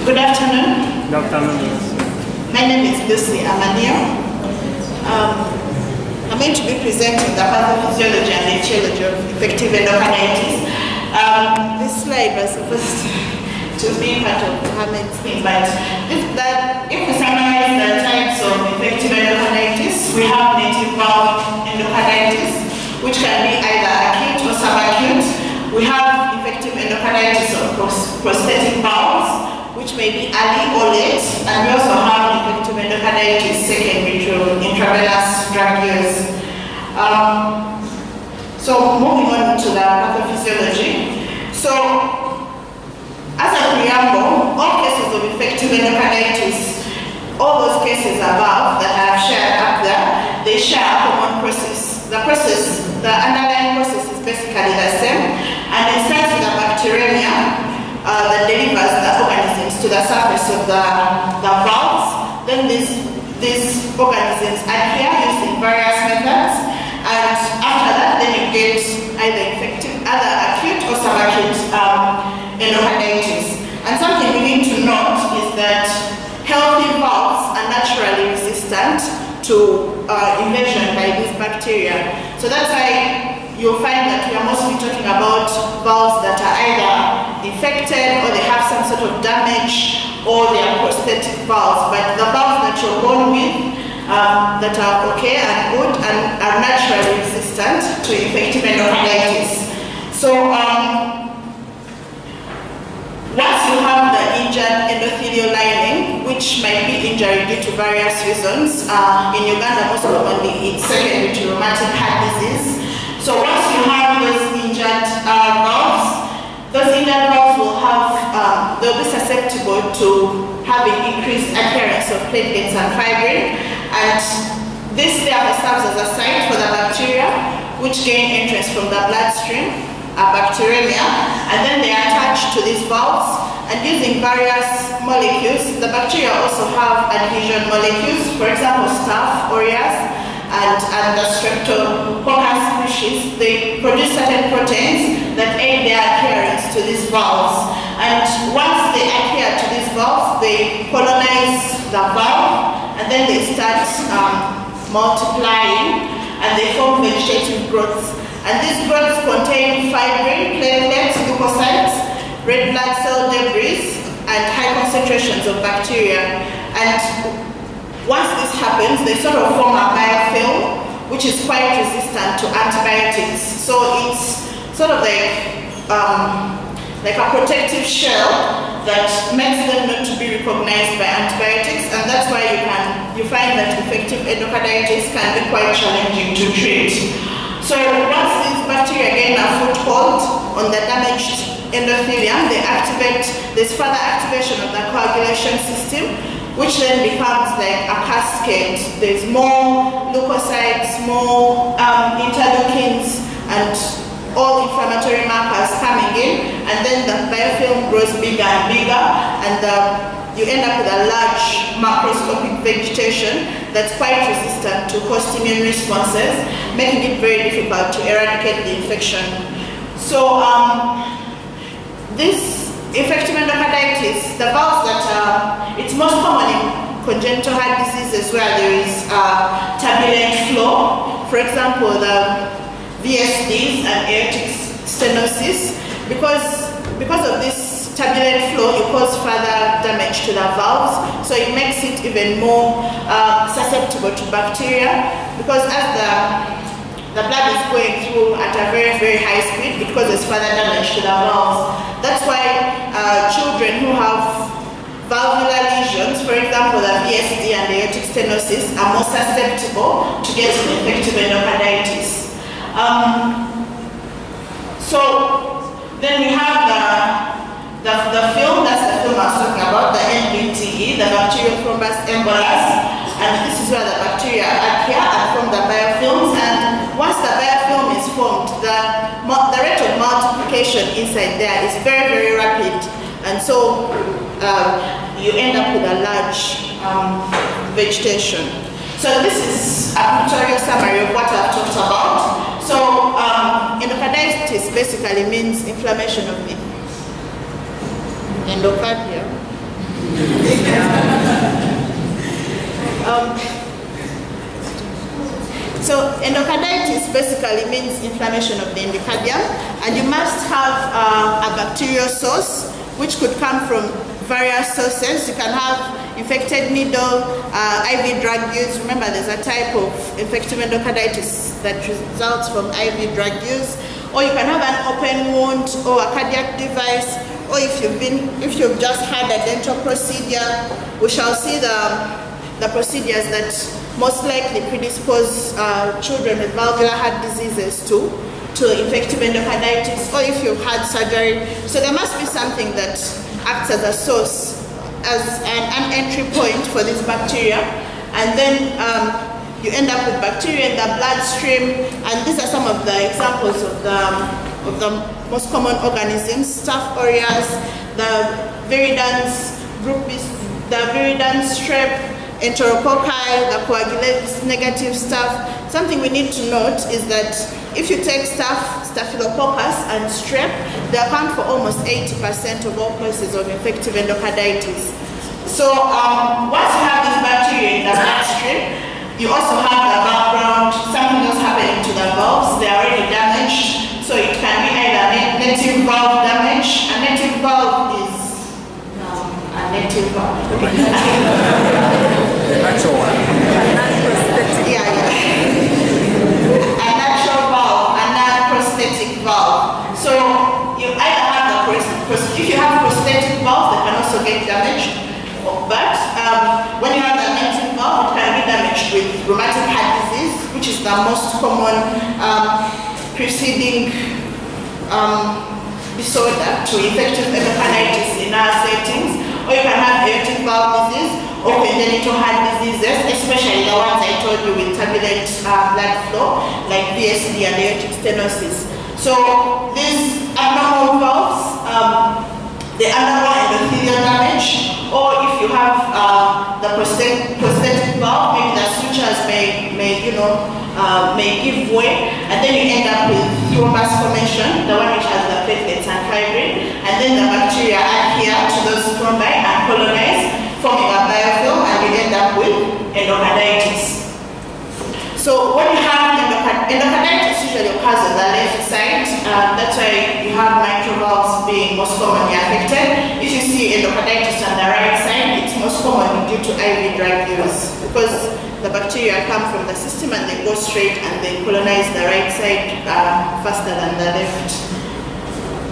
Good afternoon. Good afternoon. My name is Amaniyo. I'm going to be presenting the pathophysiology and etiology of infective endocarditis. This slide was supposed to be part of Mohammed's thing, but if we summarize the types of infective endocarditis, we have native valve endocarditis, which can be either acute or subacute. We have infective endocarditis of prosthetic valves, which may be early or late, and we also have infective endocarditis secondary to intravenous drug use. So moving on to the pathophysiology. So as a preamble, all cases of infective endocarditis, all those cases above that I have shared up there, they share a common process. The underlying process is basically the same, and it starts with a bacteremia that delivers the organisms to the surface of the valves. Then these organisms adhere using various methods, and after that, then you get either acute or subacute endocarditis. And something we need to note is that healthy valves are naturally resistant to invasion by these bacteria. So that's why you'll find that we are mostly talking about valves that are either infected or they have some sort of damage or they are prosthetic valves. But the valves that you're born with that are okay and good and are naturally resistant to infective endocarditis. So once you have the injured endothelial lining, which might be injury due to various reasons, in Uganda most commonly it's secondary to rheumatic heart disease. So once you have those injured valves, they'll be susceptible to having increased appearance of platelets and fibrin, and this therefore serves as a site for the bacteria which gain entrance from the bloodstream, bacteremia, and then they attach to these valves, and using various molecules, the bacteria also have adhesion molecules, for example Staph aureus and the Streptococcus species. They produce certain proteins that aid their adherence to these valves. And once they adhere to these valves, they colonize the valve, and then they start multiplying, and they form vegetative growths. And these growths contain fibrin, platelets, leukocytes, red blood cell debris, and high concentrations of bacteria. And once this happens, they sort of form a biofilm, which is quite resistant to antibiotics. So it's sort of like a protective shell that makes them not to be recognized by antibiotics, and that's why you find that infective endocarditis can be quite challenging to treat. So once these bacteria gain a foothold on the damaged endothelium, there's further activation of the coagulation system, which then becomes like a cascade. There's more leukocytes, more interleukins, and all inflammatory markers coming in, and then the biofilm grows bigger and bigger, and you end up with a large macroscopic vegetation that's quite resistant to host immune responses, making it very difficult to eradicate the infection. So this infective endocarditis, the valves that it's most common in congenital heart diseases where there is turbulent flow. For example, the VSDs and aortic stenosis. Because of this turbulent flow, it causes further damage to the valves, so it makes it even more susceptible to bacteria, because as the blood is going through at a very, very high speed, it causes further damage to the valves. That's why children who have valvular lesions, for example the VSD and the aortic stenosis, are more susceptible to getting infective endocarditis. So then we have the film, that's the film I was talking about, the NBTE, the bacterial thrombus embolus, and this is where the bacteria adhere and form the biofilms, and once the biofilm is formed, the rate of multiplication inside there is very, very rapid, and so you end up with a large vegetation. So this is a pictorial summary of what I've talked about. So endocarditis basically means inflammation of the endocardium. So endocarditis basically means inflammation of the endocardium, and you must have a bacterial source, which could come from various sources. You can have infected needle, IV drug use. Remember, there's a type of infective endocarditis that results from IV drug use. Or you can have an open wound or a cardiac device, or if you've just had a dental procedure. We shall see the procedures that most likely predispose children with valvular heart diseases to infective endocarditis, or if you've had surgery. So there must be something that acts as a source, as an entry point for this bacteria, and then you end up with bacteria in the bloodstream. And these are some of the examples of the most common organisms: Staph aureus, the viridans group, the viridans strep, enterococci, the coagulase negative staph. Something we need to note is that if you take staphylococcus and strep, they account for almost 80% of all cases of infective endocarditis. So once you have this bacteria in the bloodstream, you also have the background, something else happening to the valves. They are already damaged, so it can be either native valve damage. A native valve is a native valve. The natural one. Yeah. A natural valve, a non-prosthetic valve. So you either have if you have prosthetic valves, they can also get damaged. But when you have the native valve, it can be damaged with rheumatic heart disease, which is the most common preceding disorder to infective endocarditis in our settings. Or you can have aortic valve disease or congenital heart diseases, especially the ones I told you with turbulent blood flow, like VSD and aortic stenosis. So these abnormal valves, they undergo endothelial damage, or if you have the prosthetic valve, maybe the sutures may give way, and then you end up with thrombus formation, the one which has the platelets and fibrin, and then the bacteria adhere to those thrombi and colonize, forming a biofilm, and you end up with endocarditis. So when you have endocarditis, usually occurs on the left side. That's why you have mitral valves being most commonly affected. If you see endocarditis on the right side, it's most commonly due to IV drug use, because the bacteria come from the system and they go straight and they colonize the right side faster than the left.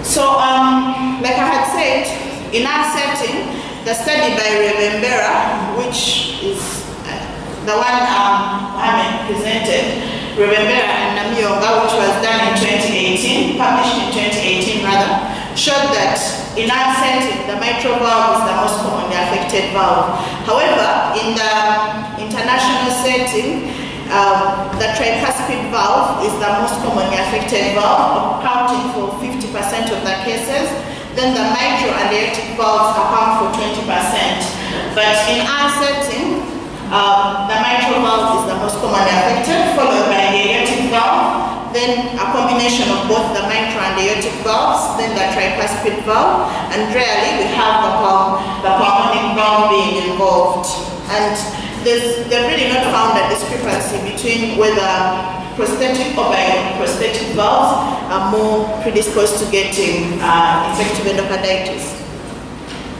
So, like I had said, in our setting, the study by Revembera, which is the one Mohammed presented, Revembera and Amaniyo, which was done in 2018, published in 2018 rather, showed that in our setting, the mitral valve is the most commonly affected valve. However, in the international setting, the tricuspid valve is the most commonly affected valve, accounting for 50% of the cases. Then the mitral and aortic valves account for 20%. But in our setting, the mitral valve is the most commonly affected, followed by the aortic valve, then a combination of both the mitral and the aortic valves, then the tricuspid valve, and rarely we have the pulmonic valve being involved. And they've really not found a discrepancy between whether prosthetic or bioprosthetic valves are more predisposed to getting infective endocarditis.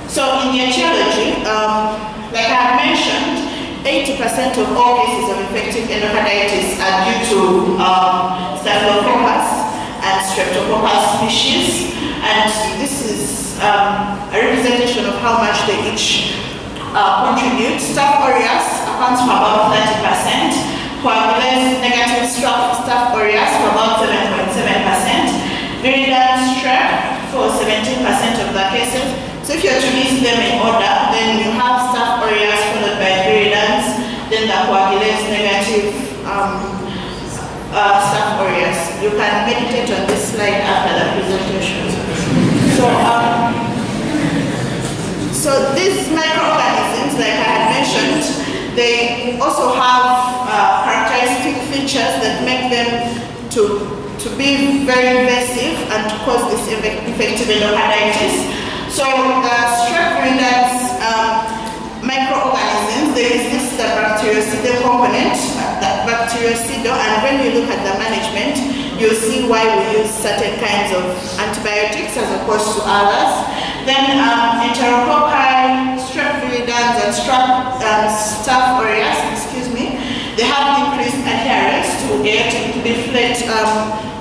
So in the etiology, like I had mentioned, 80% of all cases of infective endocarditis are due to Staphylococcus and Streptococcus species, and this is a representation of how much they each contribute. Staph aureus accounts for about 30%, coagulase negative Staph aureus for about 7.7%, viridans strep for 17% of the cases. So if you are to list them in order, then you have Staph aureus followed by viridans, then the coagulase negative Staph aureus. You can meditate on this slide after the presentation. So these microorganisms, like I had mentioned, they also have characteristic features that make them to be very invasive and to cause this infective endocarditis. So the strep viridans component, bactericidal, and when you look at the management, you'll see why we use certain kinds of antibiotics as opposed to others. Then Enterococci, Strep viridans, and Staph aureus, they have increased adherence to aortic leaflet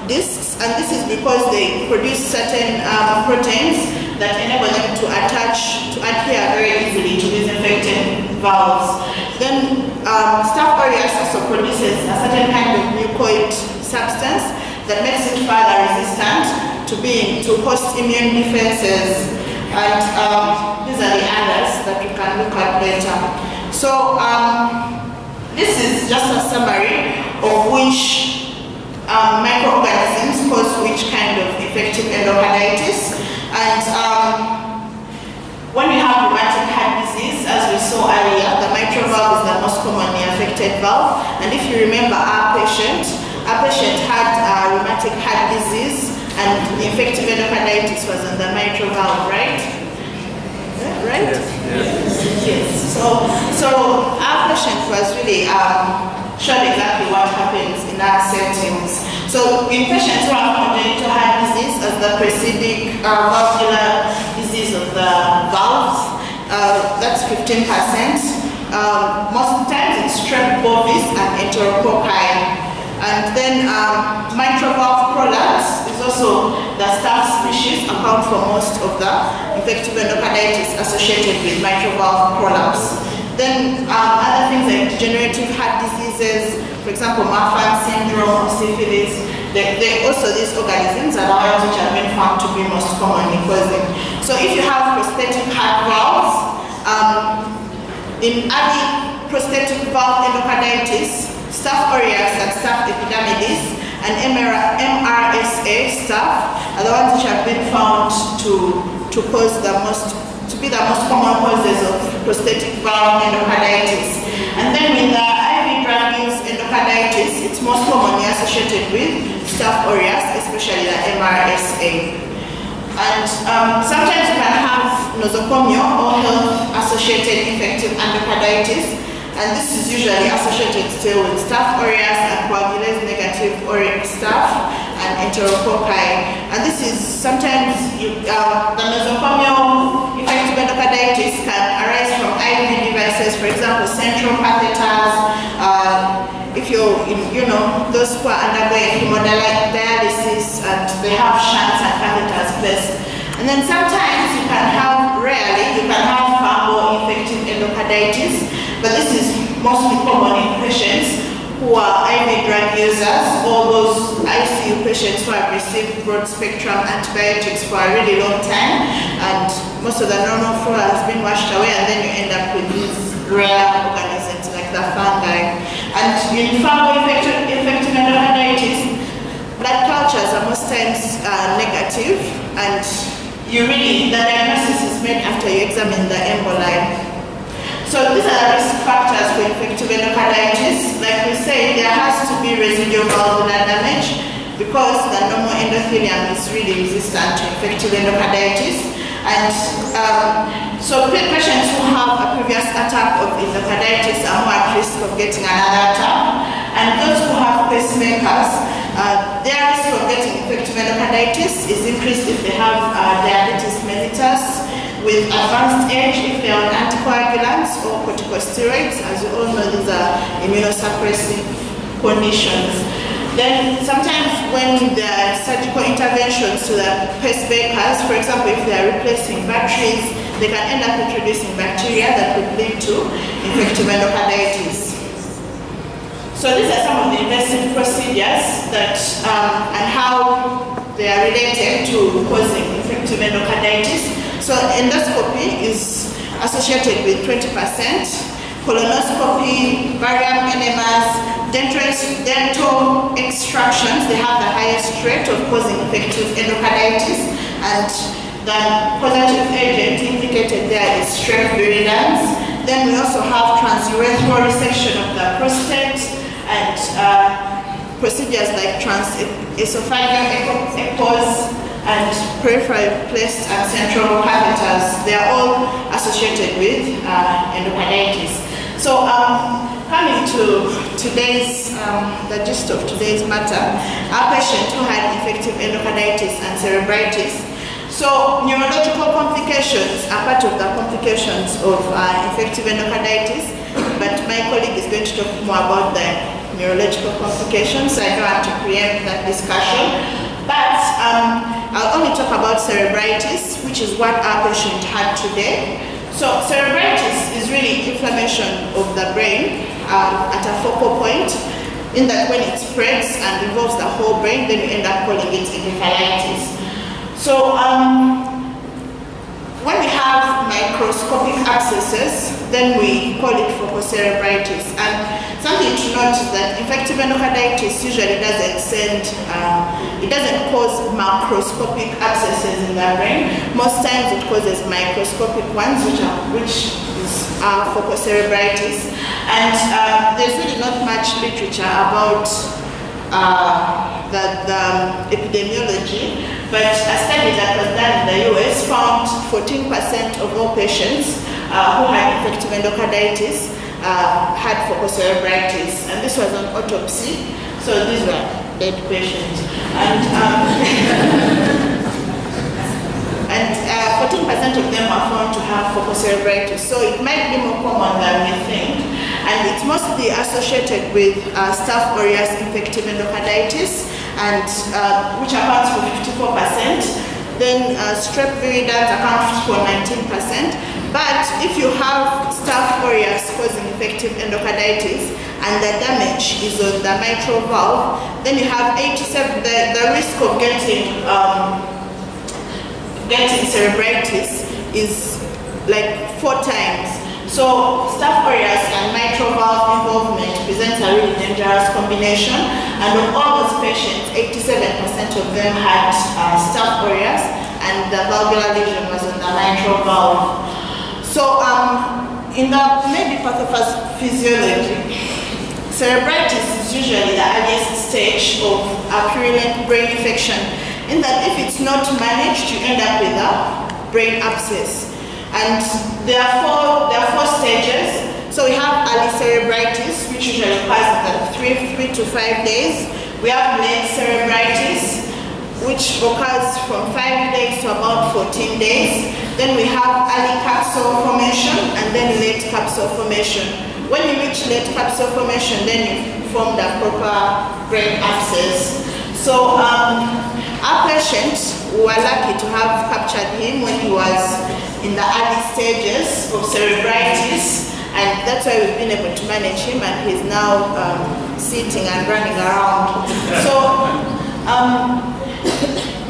discs, and this is because they produce certain proteins that enable them to adhere very easily to these infected valves. Then Staph aureus also produces a certain kind of mucoid substance that makes it further resistant to host immune defenses, and these are the others that we can look at later. So this is just a summary of which microorganisms cause which kind of infective endocarditis. And when we have rheumatic heart disease, as we saw earlier, the mitral valve is the most commonly affected valve. And if you remember our patient had rheumatic heart disease, and the infective endocarditis was in the mitral valve, right? Right? Yes. So our patient was really showed exactly what happens in our settings. So in patients who have congenital heart disease as the preceding valvular disease of the valves, that's 15%. Most times it's Strep bovis and Enterococci. And then mitral valve prolapse is also the Staph species, account for most of the infective endocarditis associated with mitral valve prolapse. Then other things like degenerative heart diseases, for example, Marfan syndrome or syphilis, they also these organisms are the ones which have been found to be most commonly causing. So if you have prosthetic heart valves, in early prosthetic valve endocarditis, Staph aureus and Staph epidermidis and MRSA staph are the ones which have been found to be the most common causes of prosthetic valve endocarditis. And then with the IV drug-induced endocarditis, it's most commonly associated with Staph aureus, especially the MRSA. And sometimes you can have nosocomial or health-associated infective endocarditis. And this is usually associated still with Staph aureus and coagulase negative aureus staph and Enterococci. And this is sometimes the nosocomial infective endocarditis can arise from IV devices, for example, central catheters. If those who are undergoing hemodialysis and they have shunts and catheters placed. And then sometimes you can have, rarely, you can have fungal infective endocarditis, but this is mostly common in patients who are IV drug users or those ICU patients who have received broad spectrum antibiotics for a really long time, and most of the normal flora has been washed away, and then you end up with these rare organisms like the fungi. And in fungal infective endocarditis, blood cultures are most times negative, and the diagnosis is made after you examine the emboli. So these are the risk factors for infective endocarditis. Like we say, there has to be residual valvular damage because the normal endothelium is really resistant to infective endocarditis. And so patients who have a previous attack of endocarditis are more at risk of getting another attack. And those who have pacemakers, their risk of getting infective endocarditis is increased if they have diabetes mellitus, with advanced age if they are on anticoagulants or corticosteroids. As you all know, these are immunosuppressive conditions. Then sometimes when there are surgical interventions to the pacemakers, for example, if they are replacing batteries, they can end up introducing bacteria that could lead to infective endocarditis. So these are some of the invasive procedures that and how they are related to causing infective endocarditis. So endoscopy is associated with 20%, colonoscopy, barium enemas, dental extractions, they have the highest rate of causing infective endocarditis, and the causative agent indicated there is Strep viridans. Then we also have transurethral resection of the prostate and procedures like transesophageal echoes and peripheral placed and central catheters. They are all associated with endocarditis. So coming to today's, the gist of today's matter, our patient who had infective endocarditis and cerebritis. So neurological complications are part of the complications of infective endocarditis, but my colleague is going to talk more about the neurological complications, so I don't want to preempt that discussion. But I'll only talk about cerebritis, which is what our patient had today. So cerebritis is really inflammation of the brain at a focal point, in that when it spreads and involves the whole brain, then you end up calling it encephalitis. So when we have microscopic abscesses, then we call it fococerebritis. And something to note is that infective endocarditis usually doesn't it doesn't cause macroscopic abscesses in the brain. Most times it causes microscopic ones, which is fococerebritis. And there's really not much literature about the epidemiology, but a study that was done in the US found 14% of all patients who had infective endocarditis had fococerebritis, and this was on autopsy, so these were dead patients. And 14% of them are found to have fococerebritis, so it might be more common than we think. And it's mostly associated with Staph aureus infective endocarditis, and which accounts for 54%. Then strep viridans accounts for 19%. But if you have Staph aureus causing infective endocarditis and the damage is on the mitral valve, then you have 87. The risk of getting cerebritis is like 4 times. So Staph aureus and mitral valve involvement presents a really dangerous combination, and of all those patients, 87% of them had Staph aureus, and the valvular lesion was on the mitral valve. So in the maybe pathophysiology, cerebritis is usually the earliest stage of a purulent brain infection, in that if it's not managed, you end up with a brain abscess. And there are four stages. So we have early cerebritis, which usually occurs in 3 to 5 days. We have late cerebritis, which occurs from 5 days to about 14 days. Then we have early capsule formation and then late capsule formation. When you reach late capsule formation, then you form the proper brain abscess. So our patient, we were lucky to have captured him when he was in the early stages of cerebritis, and that's why we've been able to manage him, and he's now sitting and running around. So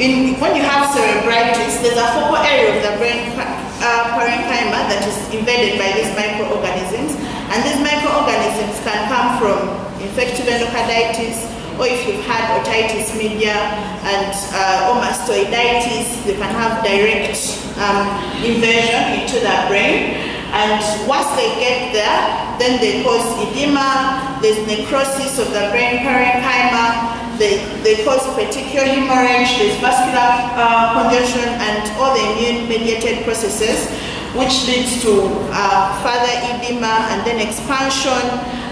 when you have cerebritis, there's a focal area of the brain parenchyma that is invaded by these microorganisms, and these microorganisms can come from infective endocarditis, or if you've had otitis media and or mastoiditis, they can have direct invasion into the brain. And once they get there, then they cause edema, there's necrosis of the brain parenchyma, they cause petechial hemorrhage, there's vascular congestion, and all the immune-mediated processes, which leads to further edema and then expansion,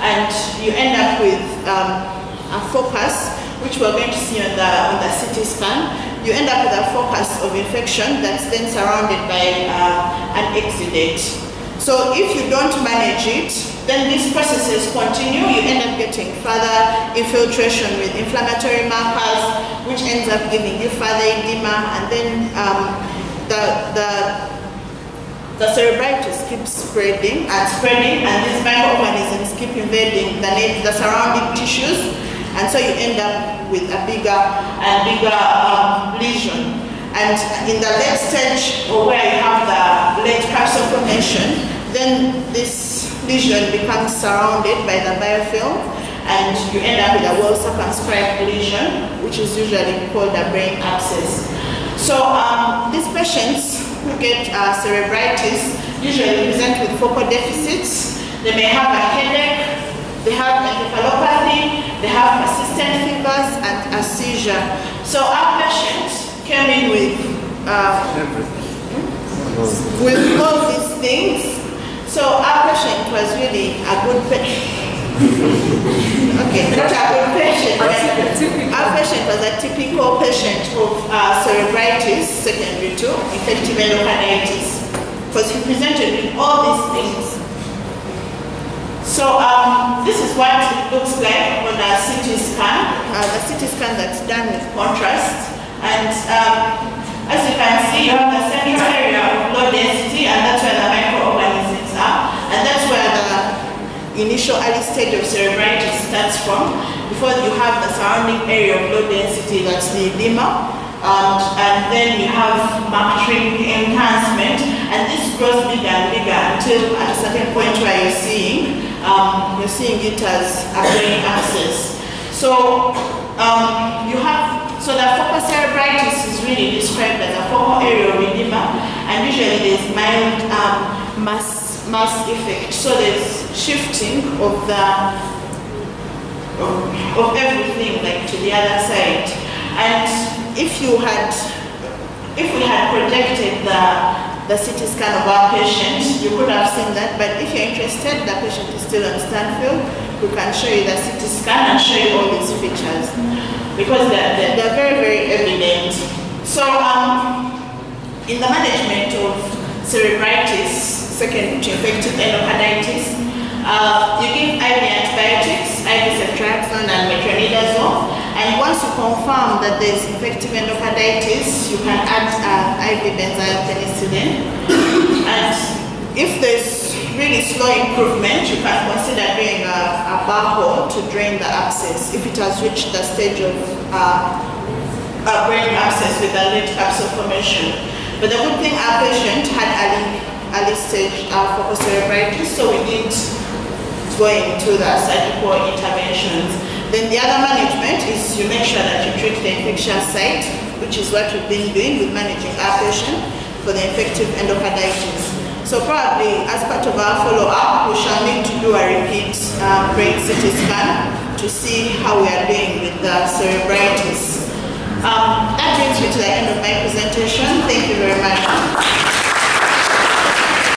and you end up with a focus, which we're going to see on the CT scan. You end up with a focus of infection that's then surrounded by an exudate. So if you don't manage it, then these processes continue. You end up getting further infiltration with inflammatory markers, which ends up giving you further edema, and then the cerebritis keeps spreading, and these microorganisms keep invading the surrounding tissues, and so you end up with a bigger and bigger lesion. And in the late stage, or where you have the late capsule formation, then this lesion becomes surrounded by the biofilm, and you end up with a well-circumscribed lesion, which is usually called a brain abscess. So these patients who get cerebritis usually present with focal deficits. They may have a headache, they have encephalopathy, they have persistent fevers, and a seizure. So our patients came in with all these things. So our patient was really a good patient. Okay, not a good patient. Our patient was a typical patient of cerebritis secondary to infective endocarditis, because he presented with all these things. So this is what it looks like on a CT scan. The CT scan that's done with contrast, and as you can see, you have the central area of low density, and that's where the microorganisms are, and that's where the initial early stage of cerebritis starts from. Before you have the surrounding area of low density, that's the edema, and then you have marked enhancement, and this grows bigger and bigger until at a certain point where you're seeing it as a brain abscess. So you have. So the focal cerebritis is really described as a focal area of edema, and usually there's mild mass effect. So there's shifting of everything like to the other side. And if we had projected the CT scan of our patient, you could have seen that. But if you're interested, the patient is still on Stanfield, we can show you the CT scan and show you all these features, because they're very, very evident. So in the management of cerebritis, second to infective endocarditis, you give IV antibiotics, IV ceftriaxone and metronidazole, and once you confirm that there's infective endocarditis, you can add IV benzyl penicillin. And if there's really slow improvement, you can consider doing a barrehole to drain the abscess if it has reached the stage of a brain abscess with a late capsule formation. But the good thing, our patient had early stage focal cerebritis, so we didn't go into the surgical interventions. Then the other management is you make sure that you treat the infectious site, which is what we've been doing with managing our patient for the infective endocarditis. So probably as part of our follow-up, we shall need to do a repeat brain CT scan to see how we are doing with the cerebritis. That brings me to the end of my presentation. Thank you very much.